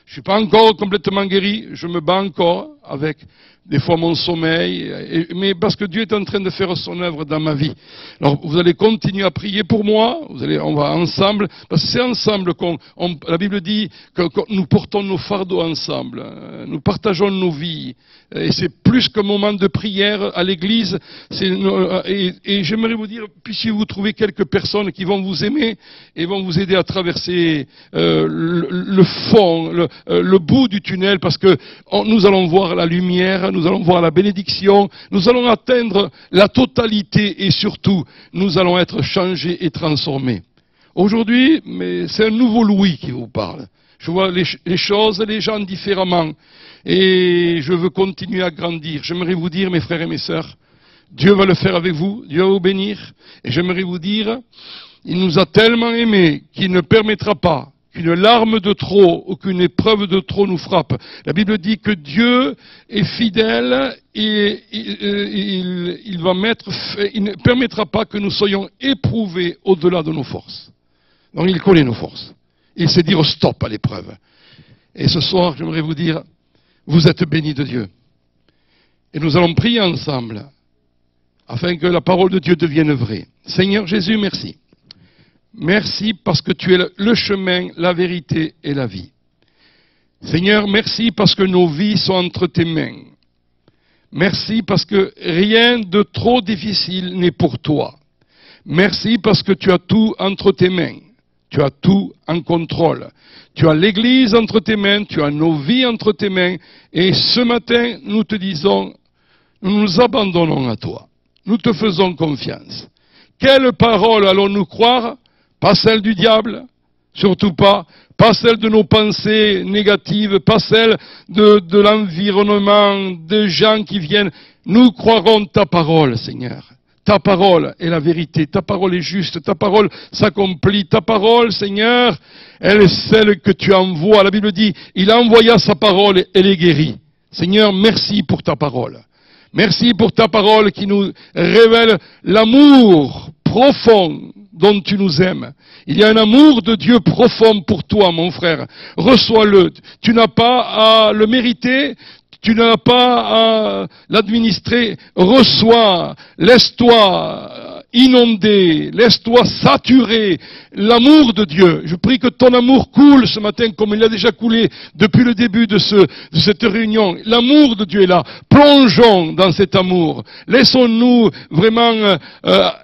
Je ne suis pas encore complètement guéri, je me bats encore avec des fois mon sommeil, mais parce que Dieu est en train de faire son œuvre dans ma vie. Alors vous allez continuer à prier pour moi, on va ensemble, parce que c'est ensemble la Bible dit que nous portons nos fardeaux ensemble, nous partageons nos vies, et c'est plus qu'un moment de prière à l'église, et j'aimerais vous dire, puissiez-vous trouver quelques personnes qui vont vous aimer et vont vous aider à traverser le fond, le bout du tunnel, parce que nous allons voir la lumière, nous allons voir la bénédiction, nous allons atteindre la totalité et surtout, nous allons être changés et transformés. Aujourd'hui, c'est un nouveau Louis qui vous parle. Je vois les choses, les gens différemment et je veux continuer à grandir. J'aimerais vous dire, mes frères et mes sœurs, Dieu va le faire avec vous, Dieu va vous bénir et j'aimerais vous dire, il nous a tellement aimés qu'il ne permettra pas qu'une larme de trop ou qu'une épreuve de trop nous frappe. La Bible dit que Dieu est fidèle et il ne permettra pas que nous soyons éprouvés au-delà de nos forces. Donc il connaît nos forces. Il sait dire stop à l'épreuve. Et ce soir, j'aimerais vous dire, vous êtes bénis de Dieu. Et nous allons prier ensemble afin que la parole de Dieu devienne vraie. Seigneur Jésus, merci. Merci parce que tu es le chemin, la vérité et la vie. Seigneur, merci parce que nos vies sont entre tes mains. Merci parce que rien de trop difficile n'est pour toi. Merci parce que tu as tout entre tes mains. Tu as tout en contrôle. Tu as l'Église entre tes mains, tu as nos vies entre tes mains. Et ce matin, nous te disons, nous nous abandonnons à toi. Nous te faisons confiance. Quelle parole allons-nous croire? Pas celle du diable, Surtout pas. Pas celle de nos pensées négatives, pas celle de l'environnement, de gens qui viennent. Nous croirons ta parole, Seigneur. Ta parole est la vérité, ta parole est juste, ta parole s'accomplit, ta parole, Seigneur, elle est celle que tu envoies. La Bible dit, il envoya sa parole et elle est guérie. Seigneur, merci pour ta parole. Merci pour ta parole qui nous révèle l'amour profond dont tu nous aimes. Il y a un amour de Dieu profond pour toi, mon frère. Reçois-le. Tu n'as pas à le mériter. Tu n'as pas à l'administrer. Reçois. Laisse-toi inonder. Laisse-toi saturer. L'amour de Dieu. Je prie que ton amour coule ce matin comme il a déjà coulé depuis le début de cette réunion. L'amour de Dieu est là. Plongeons dans cet amour. Laissons-nous vraiment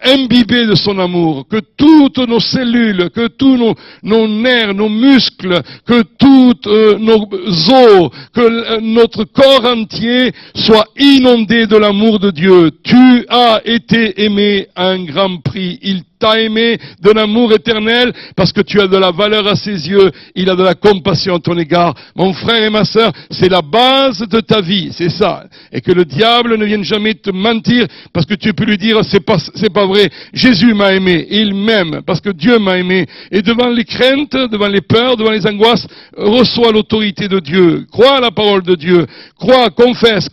imbiber de son amour. Que toutes nos cellules, que tous nos nerfs, nos muscles, que toutes nos os, que notre corps entier soit inondé de l'amour de Dieu. Tu as été aimé à un grand prix. Il t'a aimé d'un amour éternel parce que tu as de la valeur à ses yeux. Il a de la compassion à ton égard. Mon frère et ma sœur, c'est la base de ta vie, c'est ça. Et que le diable ne vienne jamais te mentir parce que tu peux lui dire c'est pas vrai. Jésus m'a aimé, il m'aime parce que Dieu m'a aimé. Et devant les craintes, devant les peurs, devant les angoisses, reçois l'autorité de Dieu. Crois à la parole de Dieu. Crois, confesse,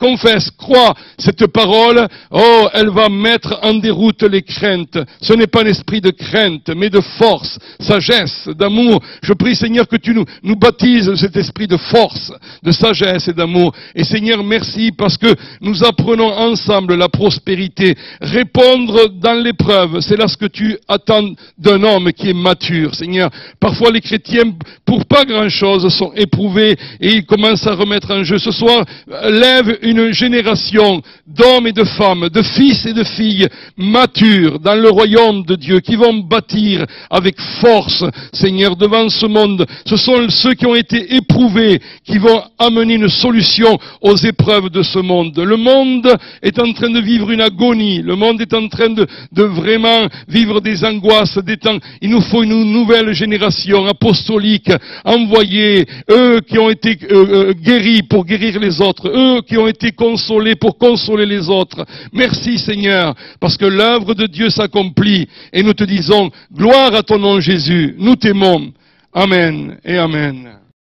crois cette parole. Oh, elle va mettre en déroute les craintes. Ce n'est pas un esprit de crainte, mais de force, sagesse, d'amour. Je prie, Seigneur, que tu nous baptises de cet esprit de force, de sagesse et d'amour. Et Seigneur, merci parce que nous apprenons ensemble la prospérité. Répondre dans l'épreuve, c'est là ce que tu attends d'un homme qui est mature, Seigneur. Parfois, les chrétiens, pour pas grand-chose, sont éprouvés et ils commencent à remettre en jeu. Ce soir, lève une génération d'hommes et de femmes, de fils et de filles matures dans le royaume de Dieu, qui vont bâtir avec force, Seigneur, devant ce monde. Ce sont ceux qui ont été éprouvés, qui vont amener une solution aux épreuves de ce monde. Le monde est en train de vivre une agonie. Le monde est en train de vraiment vivre des angoisses, des temps. Il nous faut une nouvelle génération apostolique, envoyée, eux qui ont été guéris pour guérir les autres, eux qui ont été consolés pour consoler les autres. Merci Seigneur, parce que l'œuvre de Dieu s'accomplit. Et nous te disons, gloire à ton nom Jésus, nous t'aimons. Amen et Amen.